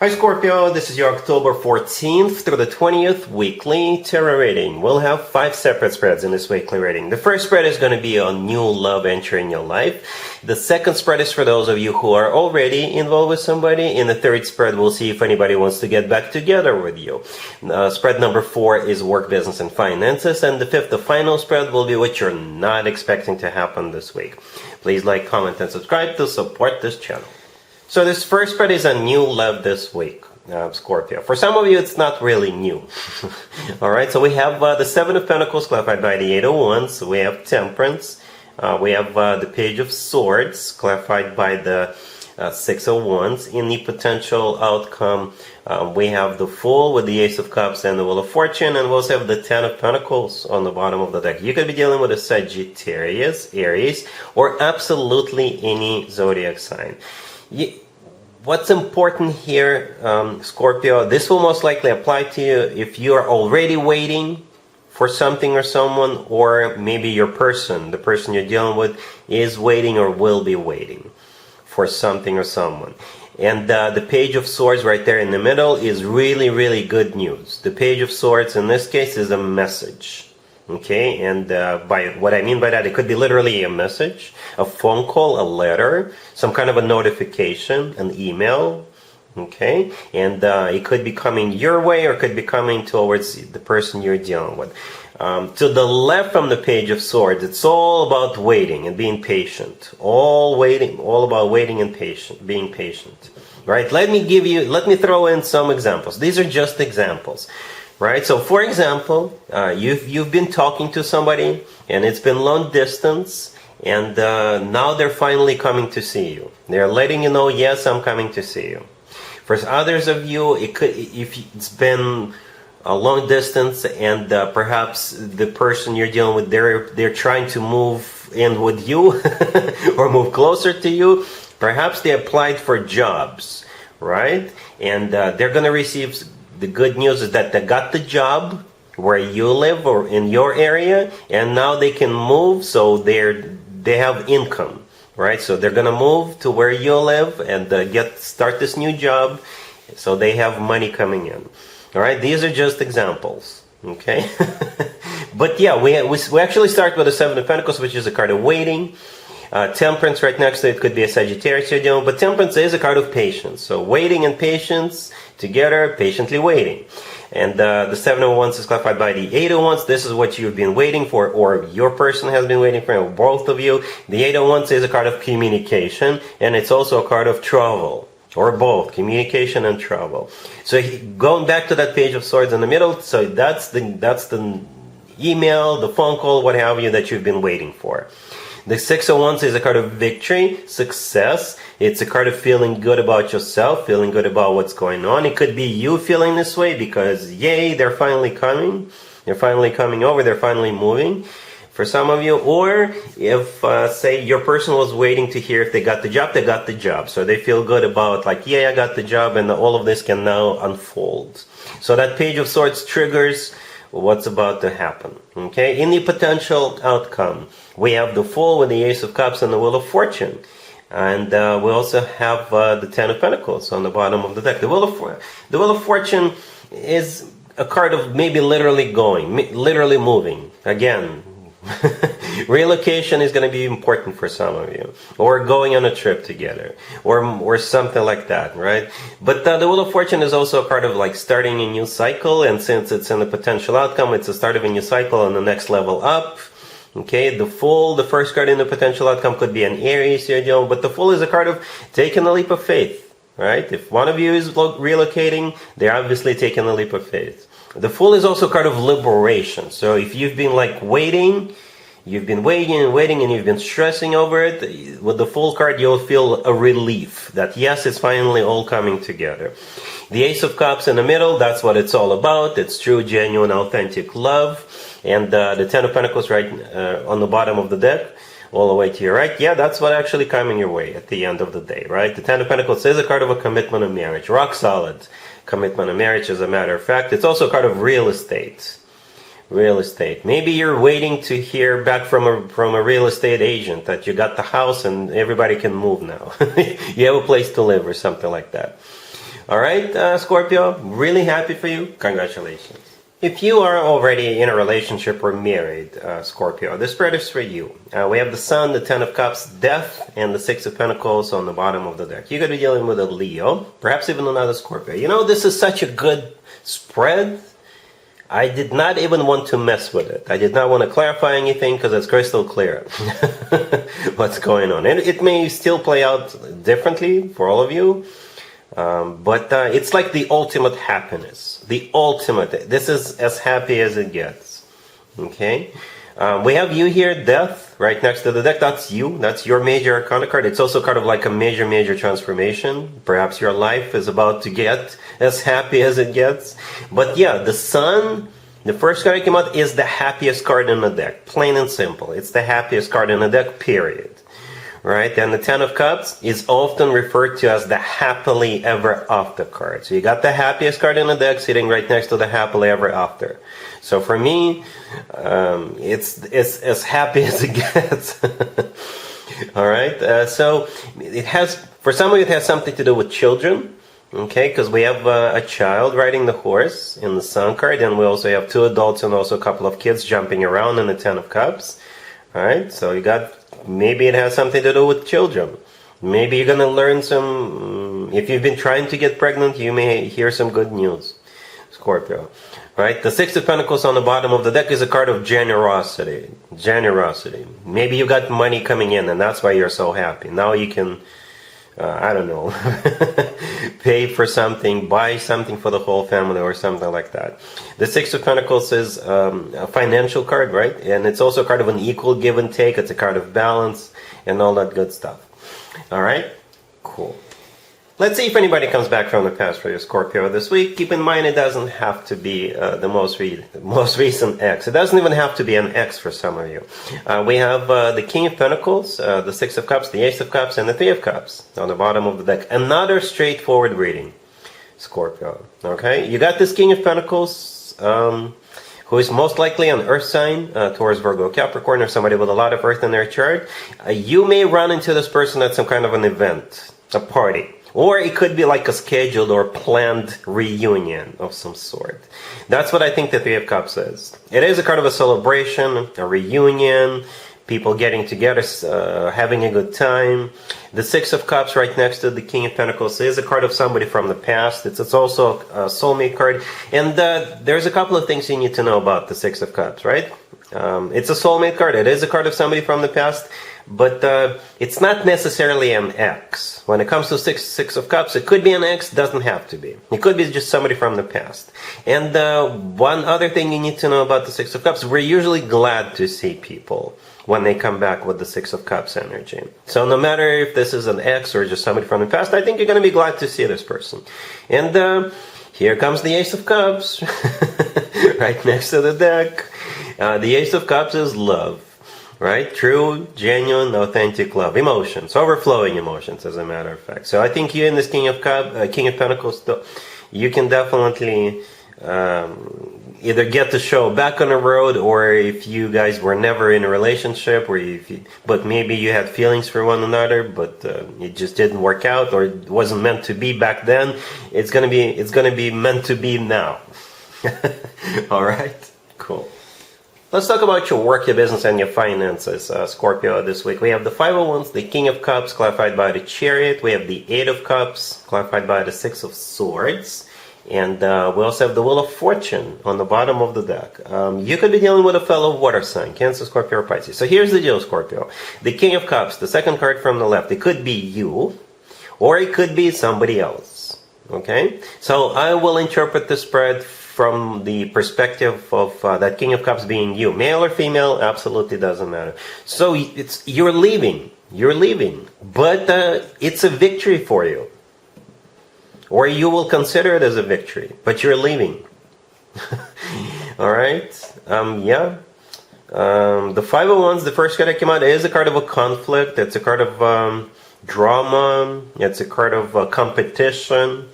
Hi Scorpio, this is your October 14th through the 20th weekly tarot reading. We'll have 5 separate spreads in this weekly reading. The first spread is going to be on new love entering your life. The second spread is for those of you who are already involved with somebody. In the third spread, we'll see if anybody wants to get back together with you. Spread number 4 is work, business, and finances. And the fifth, the final spread, will be what you're not expecting to happen this week. Please like, comment, and subscribe to support this channel. So this first spread is a new love this week, Scorpio. For some of you, it's not really new. Alright, so we have the Seven of Pentacles clarified by the Eight of Wands. We have Temperance. We have the Page of Swords clarified by the Six of Wands. In the potential outcome, we have the Fool with the Ace of Cups and the Wheel of Fortune. And we also have the Ten of Pentacles on the bottom of the deck. You could be dealing with a Sagittarius, Aries, or absolutely any zodiac sign. What's important here, Scorpio, this will most likely apply to you if you are already waiting for something or someone, or maybe your person, the person you're dealing with, is waiting or will be waiting for something or someone. And the Page of Swords right there in the middle is really, really good news. The Page of Swords in this case is a message. Okay, and by what I mean by that, it could be literally a message, a phone call, a letter, some kind of a notification, an email. Okay, and it could be coming your way or could be coming towards the person you're dealing with. To the left from the Page of Swords, it's all about waiting and being patient. All about waiting and being patient. Right? Let me throw in some examples. These are just examples. Right, so for example, you've been talking to somebody and it's been long distance, and now they're finally coming to see you. They're letting you know, yes, I'm coming to see you. For others of you, if it's been a long distance and perhaps the person you're dealing with, they're trying to move in with you or move closer to you. Perhaps they applied for jobs, right? And they're going to receive. The good news is that they got the job where you live or in your area, and now they can move, so they have income, right? So they're gonna move to where you live and start this new job, so they have money coming in. All right, these are just examples, okay? But yeah, we actually start with the Seven of Pentacles, which is a card of waiting. Temperance right next to it could be a Sagittarius you're dealing with, but Temperance is a card of patience. So waiting and patience together, patiently waiting. And the Seven of Wands is clarified by the Eight of Wands. This is what you've been waiting for, or your person has been waiting for, or both of you. The Eight of Wands is a card of communication, and it's also a card of travel, or both, communication and travel. So going back to that Page of Swords in the middle, so that's the email, the phone call, what have you, that you've been waiting for. The Six of Wands is a card of victory, success. It's a card of feeling good about yourself, feeling good about what's going on. It could be you feeling this way because, yay, they're finally coming. They're finally coming over. They're finally moving for some of you. Or if, say, your person was waiting to hear if they got the job, they got the job. So they feel good about, like, yeah, I got the job, and all of this can now unfold. So that Page of Swords triggers what's about to happen. Okay, in the potential outcome, we have the Fool with the Ace of Cups and the Wheel of Fortune, and we also have the Ten of Pentacles on the bottom of the deck. The Wheel of Fortune is a card of maybe literally moving. Again, relocation is going to be important for some of you, or going on a trip together, or something like that, right? But the Wheel of Fortune is also a card of like starting a new cycle, and since it's in the potential outcome, it's the start of a new cycle and the next level up. Okay, the Fool, the first card in the potential outcome, could be an Aries, but the Fool is a card of taking a leap of faith, right? If one of you is relocating, they're obviously taking a leap of faith. The Fool is also a card of liberation. So if you've been like waiting, you've been waiting and waiting, and you've been stressing over it, with the Fool card, you'll feel a relief that yes, it's finally all coming together. The Ace of Cups in the middle, that's what it's all about. It's true, genuine, authentic love. And the Ten of Pentacles right on the bottom of the deck, all the way to your right. Yeah, that's what actually coming your way at the end of the day, right? The Ten of Pentacles is a card of a commitment of marriage, rock solid commitment of marriage, as a matter of fact. It's also a card of real estate. Real estate. Maybe you're waiting to hear back from a real estate agent that you got the house and everybody can move now. You have a place to live or something like that. All right, Scorpio, really happy for you. Congratulations. If you are already in a relationship or married, Scorpio, this spread is for you. We have the Sun, the Ten of Cups, Death, and the Six of Pentacles on the bottom of the deck. You're going to be dealing with a Leo, perhaps even another Scorpio. You know, this is such a good spread. I did not even want to mess with it. I did not want to clarify anything because it's crystal clear what's going on. And it may still play out differently for all of you. But it's like the ultimate happiness. The ultimate. This is as happy as it gets. Okay? We have you here, Death, right next to the deck. That's you. That's your major arcana card. It's also kind of like a major transformation. Perhaps your life is about to get as happy as it gets. But yeah, the Sun, the first card that came out, is the happiest card in the deck. Plain and simple. It's the happiest card in the deck, period. Right? And the Ten of Cups is often referred to as the happily ever after card. So you got the happiest card in the deck sitting right next to the happily ever after. So for me, it's as happy as it gets. All right? So it has, for some of you, it has something to do with children. Okay? Because we have a child riding the horse in the Sun card, and we also have two adults and also a couple of kids jumping around in the Ten of Cups. All right? So you got, maybe it has something to do with children. Maybe you're going to learn some, if you've been trying to get pregnant, you may hear some good news, Scorpio. Right? The Six of Pentacles on the bottom of the deck is a card of generosity. Generosity. Maybe you got money coming in and that's why you're so happy. Now you can, I don't know, pay for something, buy something for the whole family or something like that. The Six of Pentacles is a financial card, right? And it's also a card of an equal give and take. It's a card of balance and all that good stuff. All right? Cool. Let's see if anybody comes back from the past for you, Scorpio, this week. Keep in mind it doesn't have to be the most recent ex. It doesn't even have to be an ex for some of you. We have the King of Pentacles, the Six of Cups, the Ace of Cups, and the Three of Cups on the bottom of the deck. Another straightforward reading, Scorpio. Okay? You got this King of Pentacles, who is most likely an earth sign, Taurus, Virgo, Capricorn, or somebody with a lot of earth in their chart. You may run into this person at some kind of an event, a party. Or it could be like a scheduled or planned reunion of some sort. That's what I think the Three of Cups is. It is a card of a celebration, a reunion, people getting together, having a good time. The Six of Cups right next to the King of Pentacles is a card of somebody from the past. It's also a soulmate card. And there's a couple of things you need to know about the Six of Cups, right? It's a soulmate card. It is a card of somebody from the past. But it's not necessarily an ex. When it comes to Six of Cups, it could be an ex, doesn't have to be. It could be just somebody from the past. And one other thing you need to know about the Six of Cups, we're usually glad to see people when they come back with the Six of Cups energy. So no matter if this is an ex or just somebody from the past, I think you're going to be glad to see this person. And here comes the Ace of Cups, right next to the deck. The Ace of Cups is love. Right? True, genuine, authentic love. Emotions. Overflowing emotions, as a matter of fact. So I think you and this King of Pentacles, you can definitely either get the show back on the road, or if you guys were never in a relationship, or but maybe you had feelings for one another, but it just didn't work out, or it wasn't meant to be back then, it's gonna be meant to be now. All right? Cool. Let's talk about your work, your business, and your finances, Scorpio, this week. We have the Five of Wands, the King of Cups, clarified by the Chariot. We have the Eight of Cups, clarified by the Six of Swords. And we also have the Wheel of Fortune on the bottom of the deck. You could be dealing with a fellow water sign, Cancer, Scorpio, or Pisces. So here's the deal, Scorpio. The King of Cups, the second card from the left, it could be you, or it could be somebody else. Okay? So I will interpret the spread from the perspective of that King of Cups being you. Male or female, absolutely doesn't matter. So you're leaving, but it's a victory for you. Or you will consider it as a victory, but you're leaving. All right? The Five of Wands, the first card that came out, is a card of a conflict. It's a card of drama. It's a card of competition,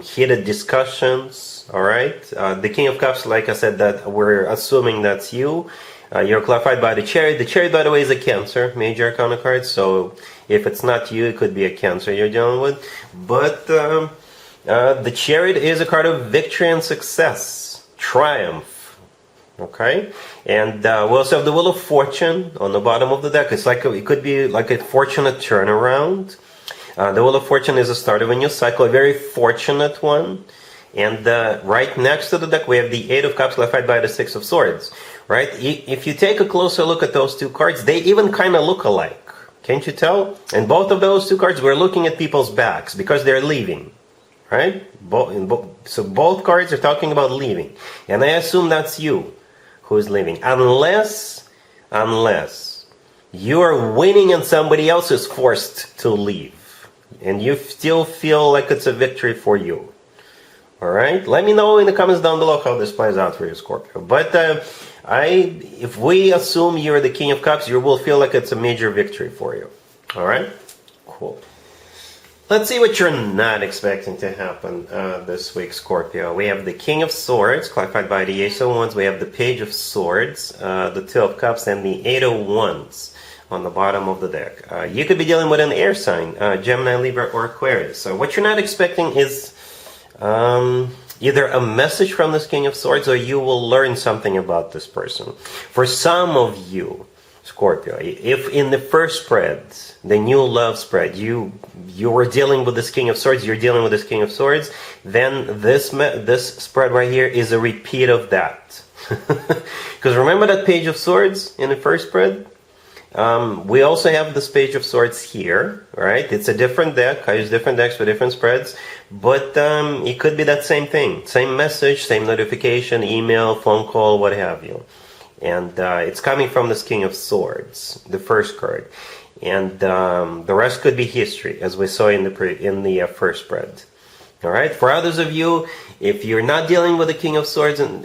heated discussions. All right, the King of Cups, like I said, that we're assuming that's you. You're clarified by the Chariot. The Chariot, by the way, is a Cancer major arcana card, so If it's not you, it could be a Cancer you're dealing with. But the Chariot is a card of victory and success, triumph. Okay, and we also have the Wheel of Fortune on the bottom of the deck. It's like it could be like a fortunate turnaround. The Wheel of Fortune is the start of a new cycle, a very fortunate one. And right next to the deck, we have the Eight of Cups clarified by the Six of Swords. Right? If you take a closer look at those two cards, they even kind of look alike. Can't you tell? And both of those two cards, we're looking at people's backs because they're leaving. Right? So both cards are talking about leaving. And I assume that's you who is leaving. Unless you are winning and somebody else is forced to leave. And you still feel like it's a victory for you. Alright? Let me know in the comments down below how this plays out for you, Scorpio. But if we assume you're the King of Cups, you will feel like it's a major victory for you. Alright? Cool. Let's see what you're not expecting to happen this week, Scorpio. We have the King of Swords, clarified by the Ace of Wands. We have the Page of Swords, the Two of Cups, and the Eight of Wands on the bottom of the deck. You could be dealing with an air sign, Gemini, Libra, or Aquarius. So what you're not expecting is either a message from this King of Swords, or you will learn something about this person. For some of you, Scorpio, if in the first spread, the new love spread, you were dealing with this King of Swords, you're dealing with this King of Swords, then this spread right here is a repeat of that. Because remember that Page of Swords in the first spread? We also have this Page of Swords here, right? It's a different deck. I use different decks for different spreads, but it could be that same thing. Same message, same notification, email, phone call, what have you. And it's coming from this King of Swords, the first card. And the rest could be history, as we saw in the first spread. All right. For others of you, if you're not dealing with the King of Swords, and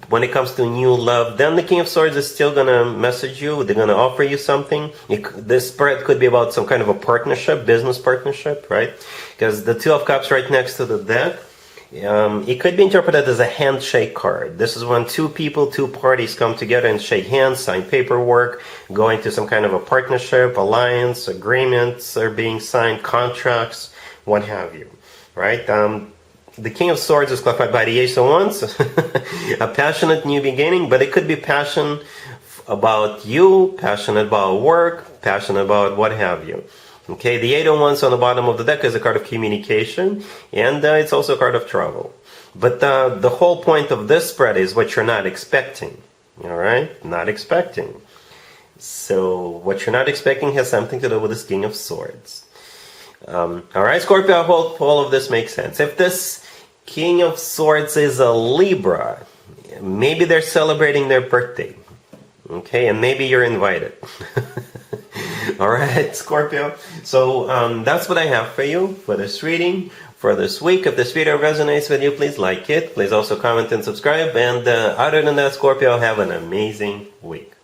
when it comes to new love, then the King of Swords is still gonna message you. They're gonna offer you something. This spread could be about some kind of a partnership, business partnership, right? Because the Two of Cups right next to the deck, it could be interpreted as a handshake card. This is when two people, two parties come together and shake hands, sign paperwork, go into some kind of a partnership, alliance, agreements are being signed, contracts, what have you. Right? The King of Swords is clarified by the Ace of Wands. A passionate new beginning, but it could be passion about you, passionate about work, passionate about what have you. Okay, the Eight of Wands on the bottom of the deck is a card of communication, and it's also a card of travel. But the whole point of this spread is what you're not expecting. Alright? Not expecting. So, what you're not expecting has something to do with this King of Swords. Alright, Scorpio, I hope all of this makes sense. If this King of Swords is a Libra, maybe they're celebrating their birthday. Okay, and maybe you're invited. Alright, Scorpio. So, that's what I have for you for this reading, for this week. If this video resonates with you, please like it. Please also comment and subscribe. And other than that, Scorpio, have an amazing week.